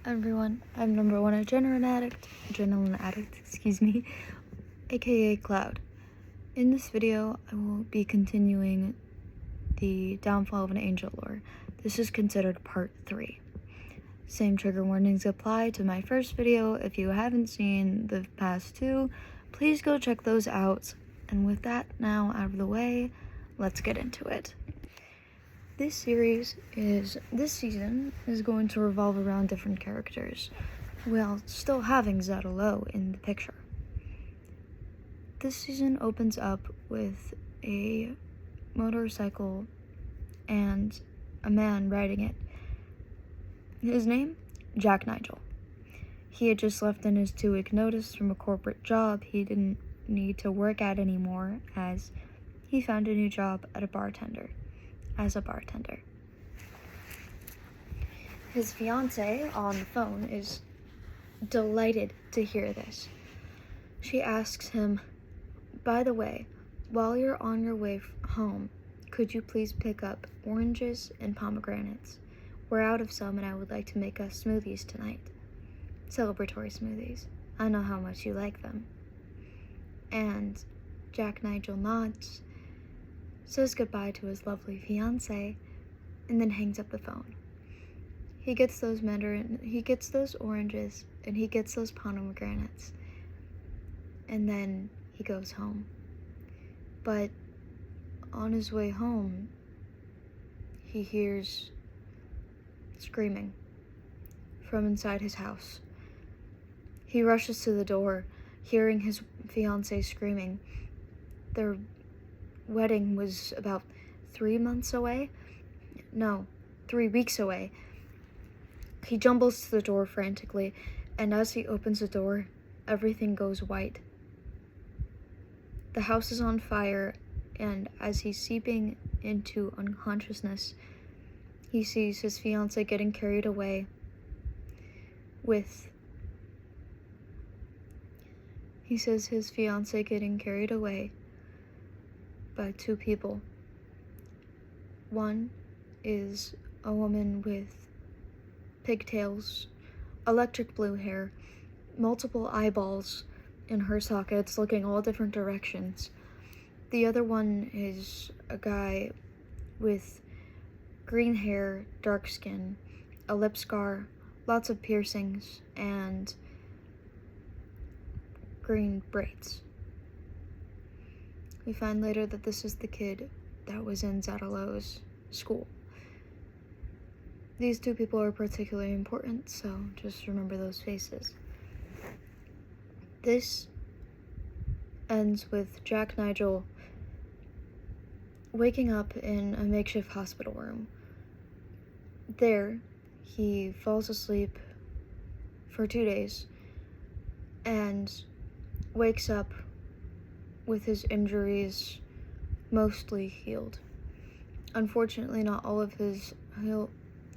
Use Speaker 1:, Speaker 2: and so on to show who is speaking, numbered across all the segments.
Speaker 1: Hi everyone, I'm number one adrenaline addict, aka Cloud. In this video, I will be continuing the Downfall of an Angel lore. This is considered part 3. Same trigger warnings apply to my first video. If you haven't seen the past 2, please go check those out. And with that now out of the way, let's get into it. This season is going to revolve around different characters, while still having Dfoaa Lore in the picture. This season opens up with a motorcycle and a man riding it. His name? Jack Nigel. He had just left in his 2-week notice from a corporate job he didn't need to work at anymore, as he found a new job as a bartender. His fiancée on the phone is delighted to hear this. She asks him, "By the way, while you're on your way home, could you please pick up oranges and pomegranates? We're out of some and I would like to make us smoothies tonight. Celebratory smoothies. I know how much you like them." And Jack Nigel nods, says goodbye to his lovely fiancée, and then hangs up the phone. He gets those oranges, and he gets those pomegranates, and then he goes home. But on his way home, he hears screaming from inside his house. He rushes to the door, hearing his fiancée screaming. Their wedding was about 3 weeks away. He jumbles to the door frantically, and as he opens the door, everything goes white. The house is on fire, and as he's seeping into unconsciousness, he sees his fiancée getting carried away by 2 people. One is a woman with pigtails, electric blue hair, multiple eyeballs in her sockets looking all different directions. The other one is a guy with green hair, dark skin, a lip scar, lots of piercings, and green braids. We find later that this is the kid that was in Dfoaa Lore's school. These 2 people are particularly important, so just remember those faces. This ends with Jack Nigel waking up in a makeshift hospital room. There, he falls asleep for 2 days and wakes up with his injuries mostly healed. Unfortunately, not all of his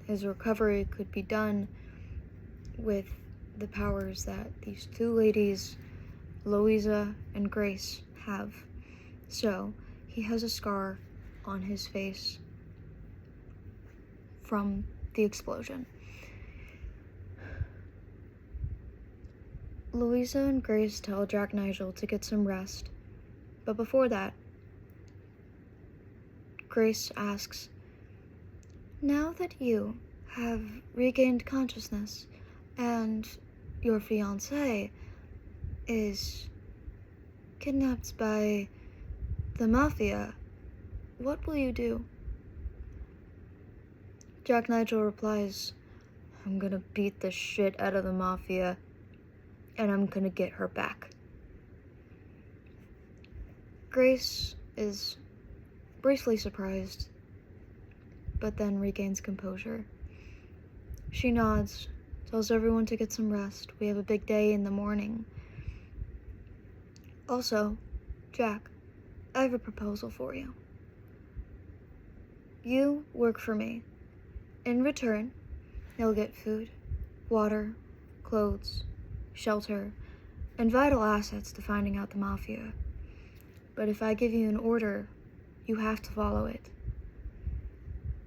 Speaker 1: recovery could be done with the powers that these 2 ladies, Louisa and Grace, have. So, he has a scar on his face from the explosion. Louisa and Grace tell Jack Nigel to get some rest, but before that, Grace asks, "Now that you have regained consciousness and your fiancé is kidnapped by the mafia, what will you do?" Jack Nigel replies, "I'm gonna beat the shit out of the mafia, and I'm gonna get her back." Grace is briefly surprised, but then regains composure. She nods, tells everyone to get some rest. We have a big day in the morning. Also, Jack, I have a proposal for you. You work for me. In return, you'll get food, water, clothes, shelter, and vital assets to finding out the mafia. But if I give you an order, you have to follow it.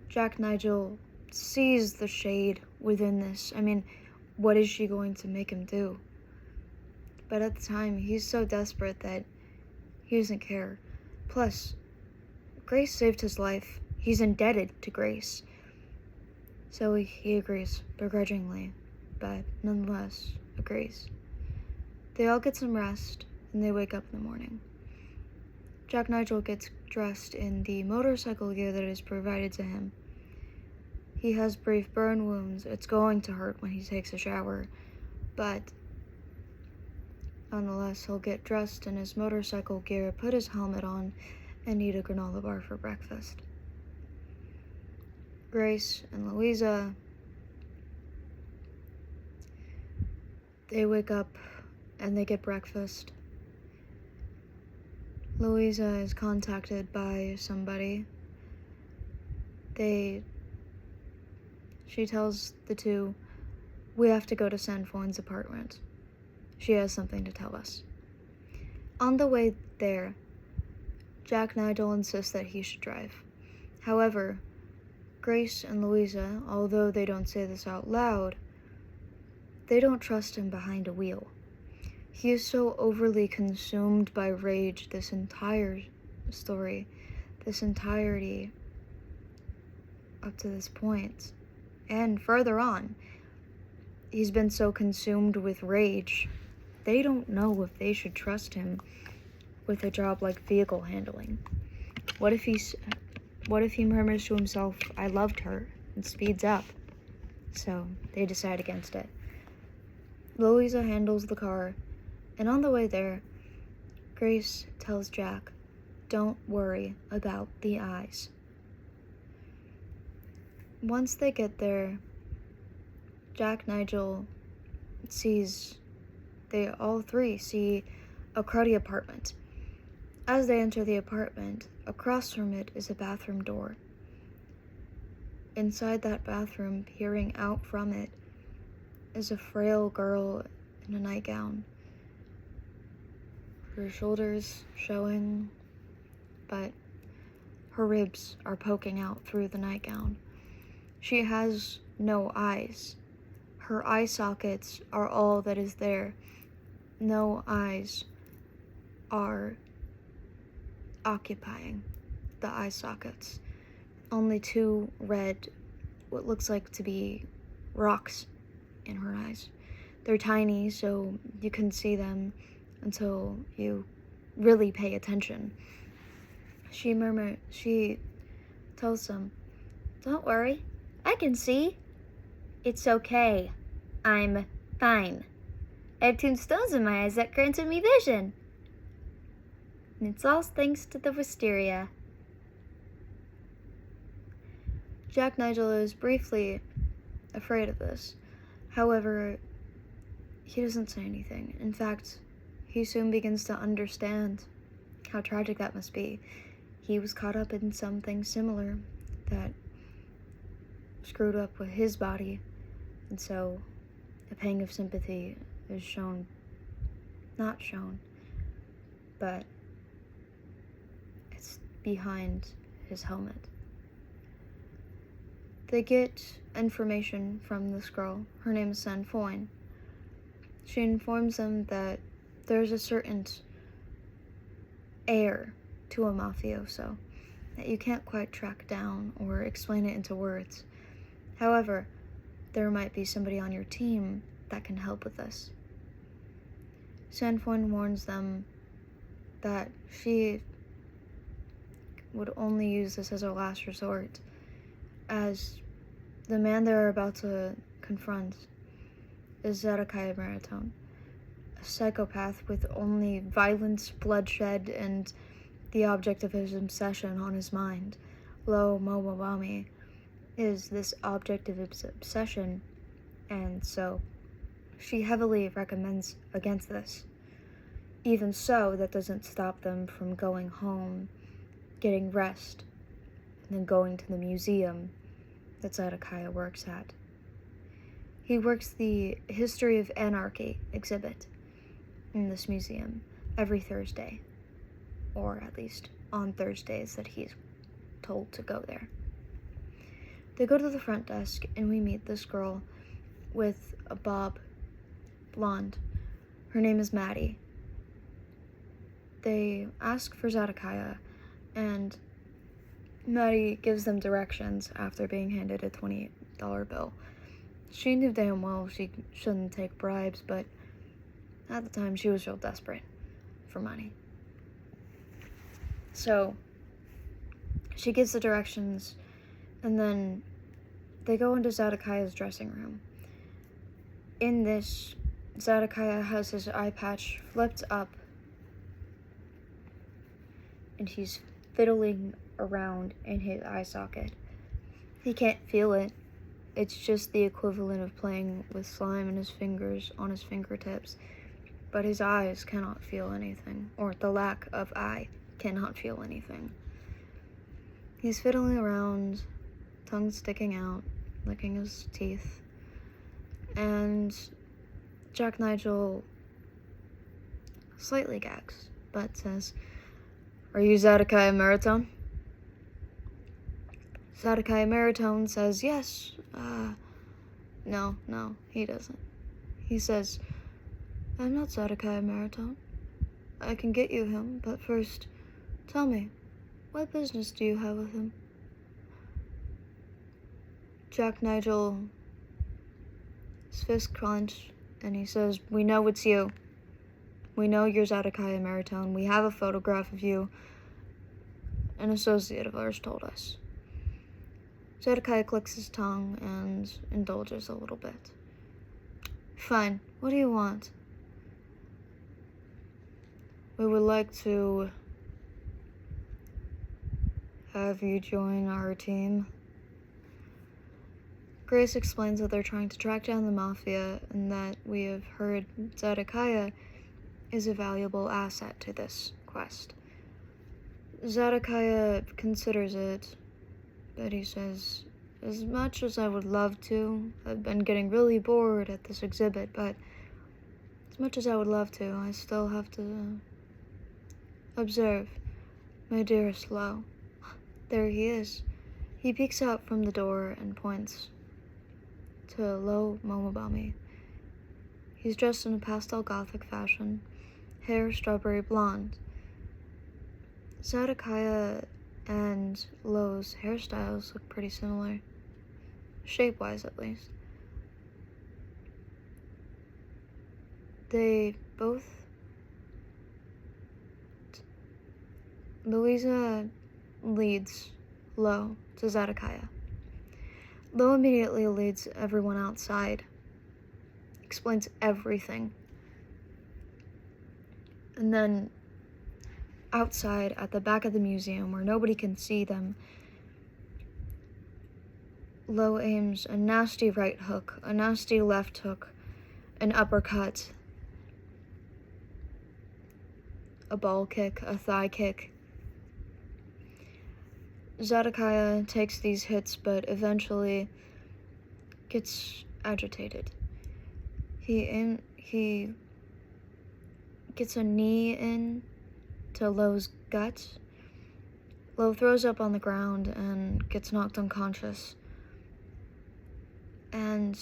Speaker 1: Jack Nigel sees the shade within this. I mean, what is she going to make him do? But at the time, he's so desperate that he doesn't care. Plus, Grace saved his life. He's indebted to Grace. So he agrees, begrudgingly, but nonetheless agrees. They all get some rest, and they wake up in the morning. Jack Nigel gets dressed in the motorcycle gear that is provided to him. He has brief burn wounds. It's going to hurt when he takes a shower, but nonetheless, he'll get dressed in his motorcycle gear, put his helmet on, and eat a granola bar for breakfast. Grace and Louisa, they wake up and they get breakfast. Louisa is contacted by somebody. She tells the two, we have to go to Sanfoin's apartment. She has something to tell us. On the way there, Jack Nigel insists that he should drive. However, Grace and Louisa, although they don't say this out loud, they don't trust him behind a wheel. He is so overly consumed by rage this entire story, this entirety up to this point, and further on. He's been so consumed with rage, they don't know if they should trust him with a job like vehicle handling. What if he murmurs to himself, I loved her, and speeds up? So they decide against it. Louisa handles the car, and on the way there, Grace tells Jack, don't worry about the eyes. Once they get there, Jack Nigel they all three see a cruddy apartment. As they enter the apartment, across from it is a bathroom door. Inside that bathroom, peering out from it, is a frail girl in a nightgown. Her shoulders showing, but her ribs are poking out through the nightgown. She has no eyes. Her eye sockets are all that is there. No eyes are occupying the eye sockets. Only two red, what looks like to be rocks in her eyes. They're tiny, so you can see them until you really pay attention. She tells them, don't worry, I can see. It's okay. I'm fine. I have two stones in my eyes that granted me vision. And it's all thanks to the wisteria. Jack Nigel is briefly afraid of this. However, he doesn't say anything. In fact, he soon begins to understand how tragic that must be. He was caught up in something similar that screwed up with his body, and so a pang of sympathy is not shown, but it's behind his helmet. They get information from this girl. Her name is Sanfoin. She informs them that there's a certain heir to a mafioso that you can't quite track down or explain it into words. However, there might be somebody on your team that can help with this. Sanfoin warns them that she would only use this as a last resort, as the man they're about to confront is Zedekiah Maratone, a psychopath with only violence, bloodshed, and the object of his obsession on his mind. Lo Mowawami is this object of his obsession, and so she heavily recommends against this. Even so, that doesn't stop them from going home, getting rest, and then going to the museum that Zedekiah works at. He works the History of Anarchy exhibit in this museum every Thursday, or at least on Thursdays that he's told to go there. They go to the front desk, and we meet this girl with a bob, blonde. Her name is Maddie. They ask for Zedekiah, and Maddie gives them directions after being handed a $28 bill. She knew damn well she shouldn't take bribes, but at the time she was real desperate for money. So she gives the directions, and then they go into Zedekiah's dressing room. In this, Zedekiah has his eye patch flipped up, and he's fiddling around in his eye socket. He can't feel it. It's just the equivalent of playing with slime in his fingers on his fingertips. But his eyes cannot feel anything, or the lack of eye cannot feel anything. He's fiddling around, tongue sticking out, licking his teeth. And Jack Nigel slightly gags, but says, "Are you Zedekiah Maritone?" Zedekiah Maritone says, "Yes." No, he doesn't. He says, "I'm not Zedekiah Maritone. I can get you him, but first, tell me, what business do you have with him?" Jack Nigel, his fist clenched, and he says, "We know it's you. We know you're Zedekiah Maritone. We have a photograph of you. An associate of ours told us." Zedekiah clicks his tongue and indulges a little bit. "Fine. What do you want?" "We would like to have you join our team." Grace explains that they're trying to track down the Mafia and that we have heard Zedekiah is a valuable asset to this quest. Zedekiah considers it, but he says, "As much as I would love to, I've been getting really bored at this exhibit, but as much as I would love to, I still have to observe my dearest Lo." There he is. He peeks out from the door and points to Lo Momobami. He's dressed in a pastel gothic fashion, hair strawberry blonde. Zedekiah and Lo's hairstyles look pretty similar, shape-wise at least. They both... Louisa leads Lo to Zedekiah. Lo immediately leads everyone outside, explains everything. And then outside at the back of the museum where nobody can see them, Lo aims a nasty right hook, a nasty left hook, an uppercut, a ball kick, a thigh kick. Zedekiah takes these hits but eventually gets agitated. He gets a knee in to Lo's gut. Lo throws up on the ground and gets knocked unconscious. And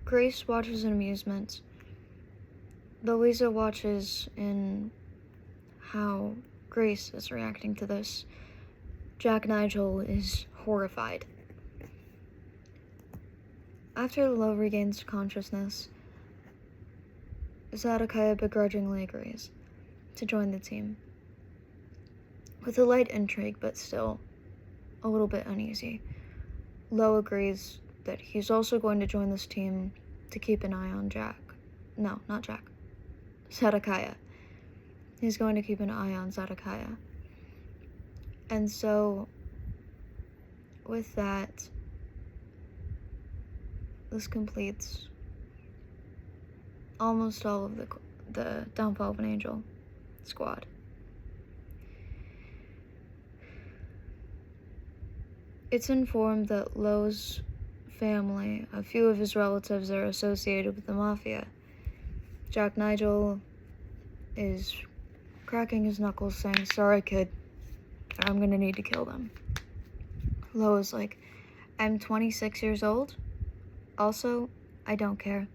Speaker 1: Grace watches in amusement. Louisa watches in how Grace is reacting to this. Jack Nigel is horrified. After Lo regains consciousness, Zedekiah begrudgingly agrees to join the team. With a light intrigue, but still a little bit uneasy, Lo agrees that he's also going to join this team to keep an eye on Jack. No, not Jack. Zedekiah. He's going to keep an eye on Zedekiah. And so, with that, this completes almost all of the Downfall of an Angel squad. It's informed that Lo's family, a few of his relatives, are associated with the Mafia. Jack Nigel is cracking his knuckles saying, "Sorry, kid, I'm gonna need to kill them." Lo is like, I'm 26 years old. Also, I don't care.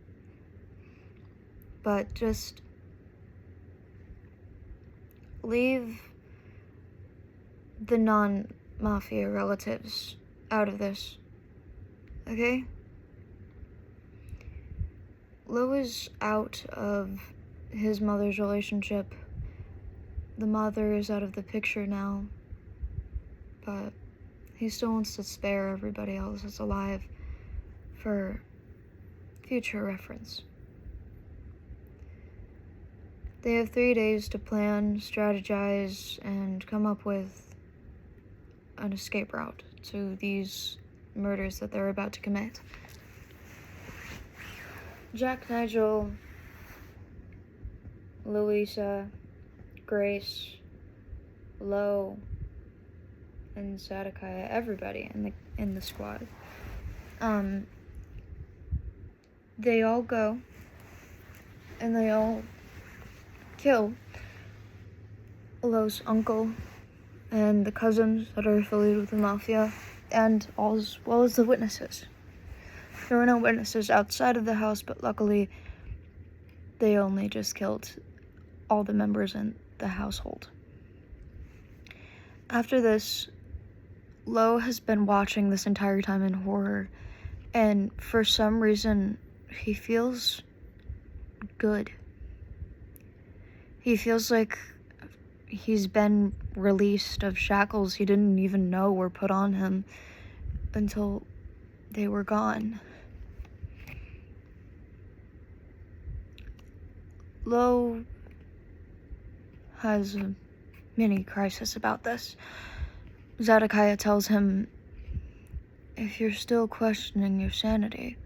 Speaker 1: But just leave the non-mafia relatives out of this, okay? Lo is out of his mother's relationship. The mother is out of the picture now, but he still wants to spare everybody else that's alive for future reference. They have 3 days to plan, strategize, and come up with an escape route to these murders that they're about to commit. Jack, Nigel, Louisa, Grace, Lo, and Zedekiah, everybody in the squad. They all go, and they all kill Lo's uncle and the cousins that are affiliated with the mafia, and as well as the witnesses. There were no witnesses outside of the house, but luckily they only just killed all the members in the household. After this, Lo has been watching this entire time in horror, and for some reason, he feels good. He feels like he's been released of shackles he didn't even know were put on him until they were gone. Lo has a mini crisis about this. Zedekiah tells him, if you're still questioning your sanity,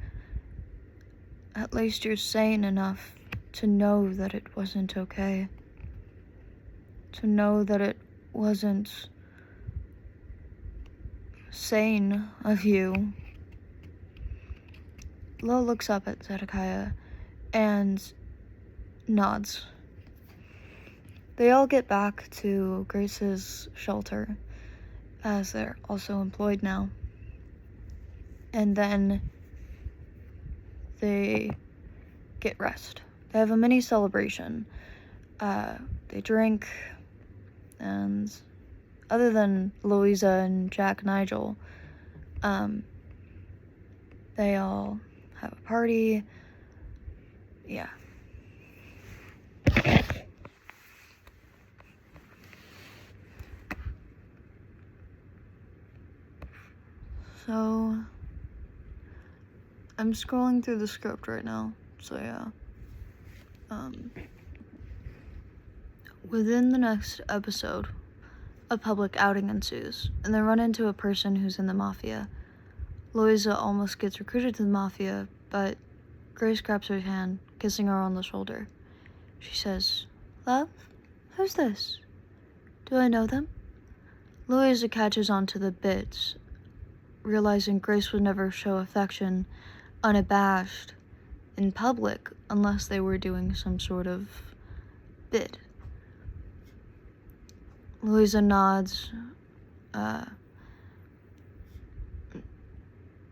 Speaker 1: at least you're sane enough to know that it wasn't okay. To know that it wasn't sane of you. Lo looks up at Zedekiah and nods. They all get back to Grace's shelter, as they're also employed now. And then they get rest. They have a mini celebration. They drink, and other than Louisa and Jack Nigel, they all have a party. Yeah. So, I'm scrolling through the script right now, so yeah. Within the next episode, a public outing ensues, and they run into a person who's in the mafia. Louisa almost gets recruited to the mafia, but Grace grabs her hand, kissing her on the shoulder. She says, "Love? Who's this? Do I know them?" Louisa catches on to the bits, realizing Grace would never show affection unabashed in public unless they were doing some sort of bit. Louisa nods.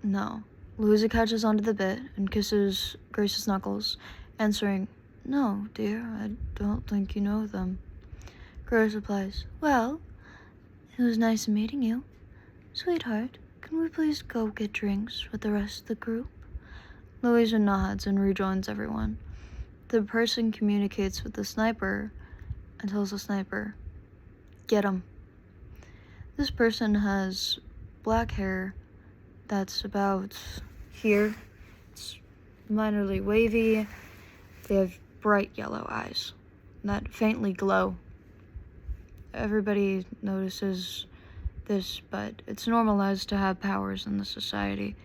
Speaker 1: No. Louisa catches onto the bit and kisses Grace's knuckles, answering, "No, dear, I don't think you know them." Grace replies, "Well, it was nice meeting you. Sweetheart, can we please go get drinks with the rest of the group?" Louisa nods and rejoins everyone. The person communicates with the sniper and tells the sniper, "Get him." This person has black hair that's about here. It's minorly wavy. They have bright yellow eyes that faintly glow. Everybody notices this, but it's normalized to have powers in the society.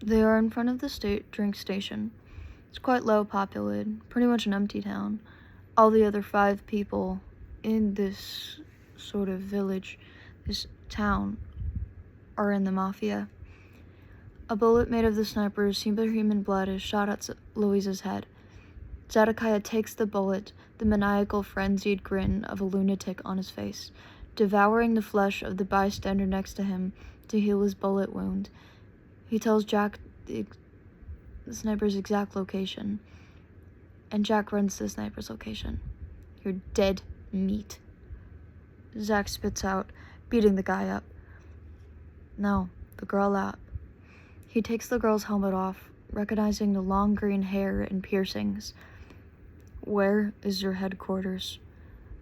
Speaker 1: They are in front of the drink station. It's quite low populated, pretty much an empty town. All the other 5 people in this sort of village, this town, are in the mafia. A bullet made of the sniper's superhuman blood is shot at Louisa's head. Zedekiah takes the bullet, the maniacal, frenzied grin of a lunatic on his face, devouring the flesh of the bystander next to him to heal his bullet wound. He tells Jack the sniper's exact location, and Jack runs to the sniper's location. "You're dead meat," Zach spits out, beating the guy up. "No, the girl out." He takes the girl's helmet off, recognizing the long green hair and piercings. "Where is your headquarters?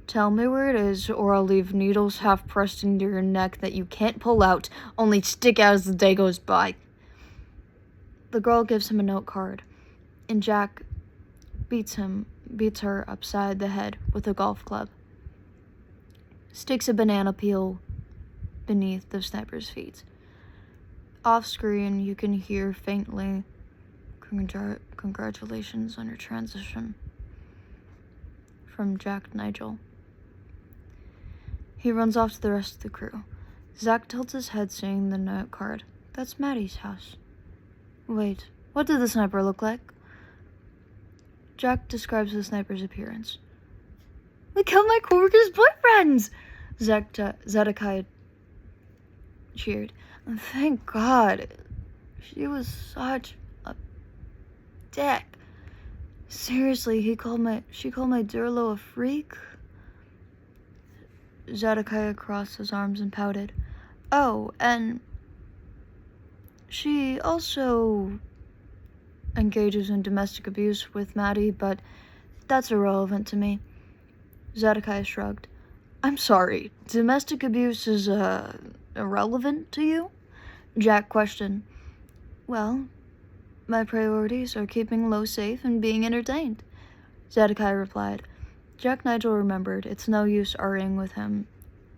Speaker 1: Tell me where it is, or I'll leave needles half pressed into your neck that you can't pull out, only stick out as the day goes by." The girl gives him a note card, and Jack beats her upside the head with a golf club. Sticks a banana peel beneath the sniper's feet. Off screen, you can hear faintly, "Congratulations on your transition," from Jack Nigel. He runs off to the rest of the crew. Zach tilts his head, seeing the note card. "That's Maddie's house." "Wait, what did the sniper look like?" Jack describes the sniper's appearance. "We killed my coworker's boyfriends!" Zedekiah cheered. "Thank God. She was such a dick. Seriously, she called my Durlo a freak?" Zedekiah crossed his arms and pouted. "Oh, and she also engages in domestic abuse with Maddie, but that's irrelevant to me." Zedekiah shrugged. "I'm sorry, domestic abuse is, irrelevant to you?" Jack questioned. "Well, my priorities are keeping Lo safe and being entertained," Zedekiah replied. Jack Nigel remembered it's no use arguing with him,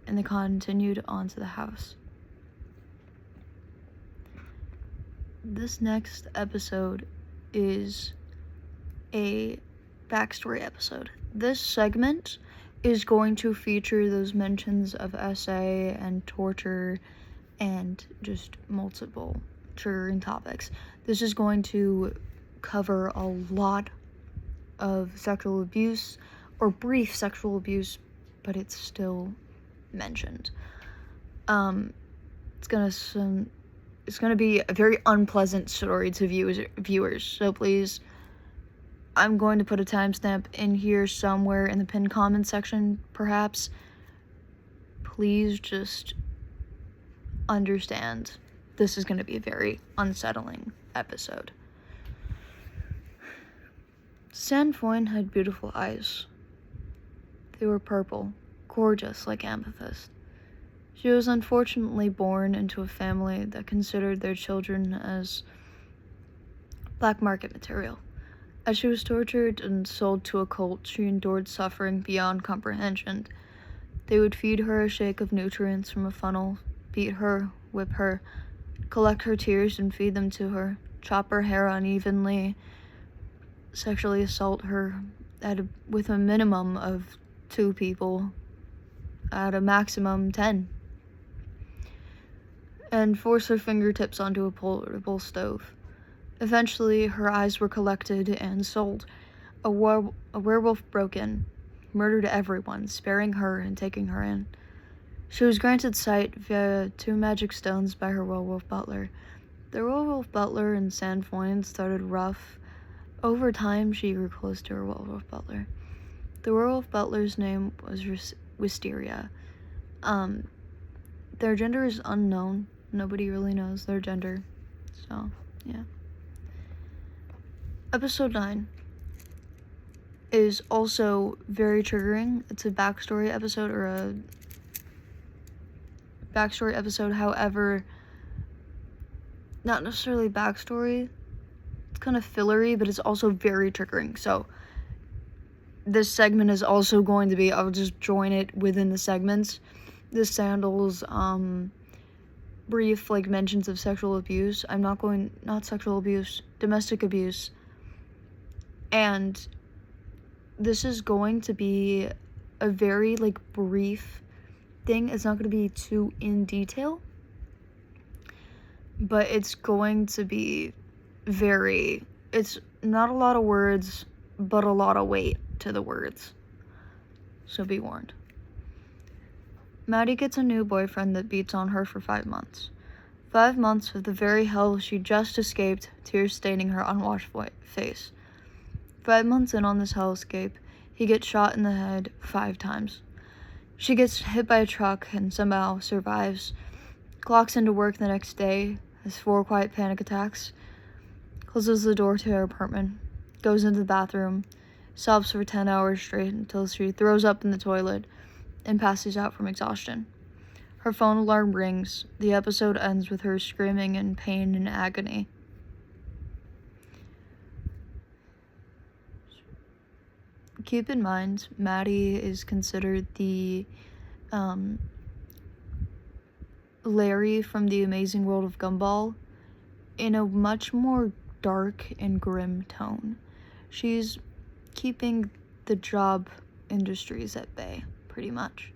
Speaker 1: and they continued on to the house. This next episode is a backstory episode. This segment is going to feature those mentions of SA and torture and just multiple triggering topics. This is going to cover a lot of sexual abuse, or brief sexual abuse, but it's still mentioned. It's gonna be a very unpleasant story to viewers, so please, I'm going to put a timestamp in here somewhere in the pinned comment section, perhaps. Please just understand this is going to be a very unsettling episode. Sandfoyn had beautiful eyes. They were purple, gorgeous like amethyst. She was unfortunately born into a family that considered their children as black market material. As she was tortured and sold to a cult, she endured suffering beyond comprehension. They would feed her a shake of nutrients from a funnel, beat her, whip her, collect her tears and feed them to her, chop her hair unevenly, sexually assault her with a minimum of 2 people, at a maximum 10, and force her fingertips onto a portable stove. Eventually, her eyes were collected and sold. A werewolf broke in, murdered everyone, sparing her and taking her in. She was granted sight via 2 magic stones by her werewolf butler. The werewolf butler and Sandfoyn started rough. Over time, she grew close to her werewolf butler. The werewolf butler's name was Wisteria. Their gender is unknown. Nobody really knows their gender. So, yeah. Episode 9 is also very triggering. It's a backstory episode, however, not necessarily backstory. It's kind of fillery, but it's also very triggering. So this segment is also going to be, I'll just join it within the segments. This handles brief mentions of sexual abuse. Not sexual abuse, domestic abuse. And this is going to be a very brief thing. It's not going to be too in detail, but it's going to be it's not a lot of words, but a lot of weight to the words. so be warned. Maddie gets a new boyfriend that beats on her for 5 months. 5 months of the very hell she just escaped, tears staining her unwashed face. 5 months in on this hellscape, he gets shot in the head 5 times. She gets hit by a truck and somehow survives, clocks into work the next day, has 4 quiet panic attacks, closes the door to her apartment, goes into the bathroom, sobs for 10 hours straight until she throws up in the toilet and passes out from exhaustion. Her phone alarm rings. The episode ends with her screaming in pain and agony. Keep in mind, Maddie is considered the Larry from The Amazing World of Gumball in a much more dark and grim tone. She's keeping the job industries at bay, pretty much.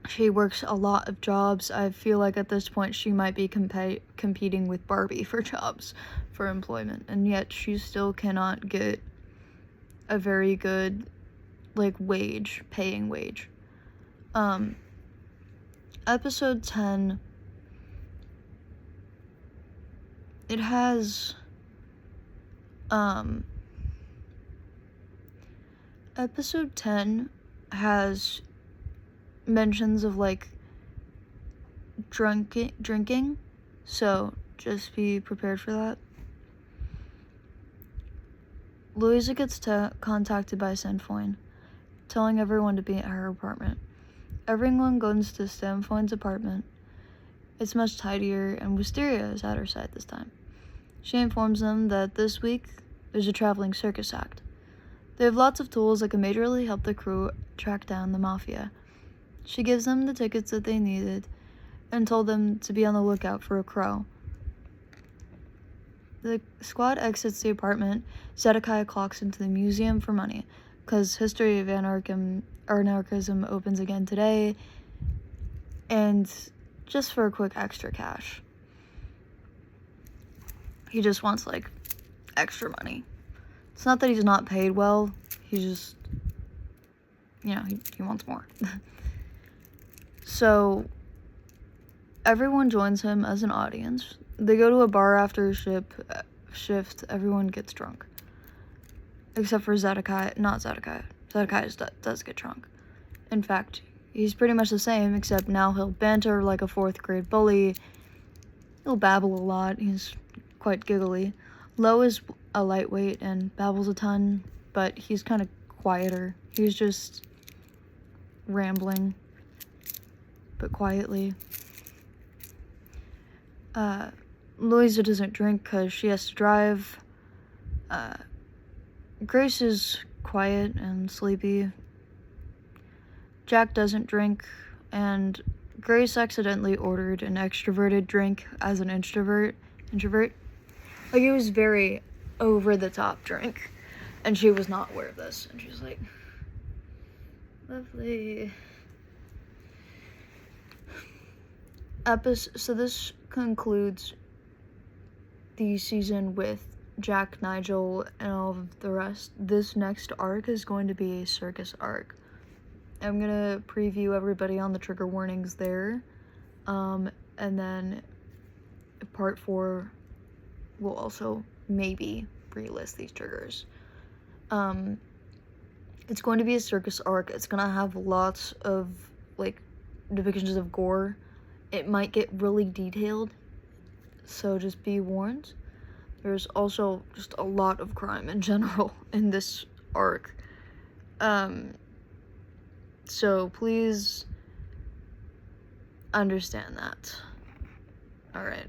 Speaker 1: She works a lot of jobs. I feel like at this point she might be competing with Barbie for jobs, for employment, and yet she still cannot get a very good, paying wage. Episode 10, it has, episode 10 has mentions of, drinking, so just be prepared for that. Louisa gets contacted by Sanfoin, telling everyone to be at her apartment. Everyone goes to Sanfoin's apartment. It's much tidier, and Wisteria is at her side this time. She informs them that this week there's a traveling circus act. They have lots of tools that can majorly help the crew track down the mafia. She gives them the tickets that they needed and told them to be on the lookout for a crow. The squad exits the apartment. Zedekiah clocks into the museum for money, because History of Anarchism opens again today, and just for a quick extra cash. He just wants, extra money. It's not that he's not paid well, he just, he wants more. So, everyone joins him as an audience. They go to a bar after a shift. Everyone gets drunk. Except for Zedekiah. Not Zedekiah. Zedekiah does get drunk. In fact, he's pretty much the same, except now he'll banter like a 4th grade bully. He'll babble a lot. He's quite giggly. Lo is a lightweight and babbles a ton, but he's kind of quieter. He's just rambling, but quietly. Louisa doesn't drink because she has to drive. Grace is quiet and sleepy. Jack doesn't drink, and Grace accidentally ordered an extroverted drink as an introvert. It was very over-the-top drink, and she was not aware of this, and she's like, lovely. So this concludes the season with Jack, Nigel, and all of the rest. This next arc is going to be a circus arc. I'm gonna preview everybody on the trigger warnings there, and then part 4 will also maybe relist these triggers. It's going to be a circus arc. It's gonna have lots of depictions of gore. It might get really detailed, so just be warned. There's also just a lot of crime in general in this arc. So please understand that. Alright.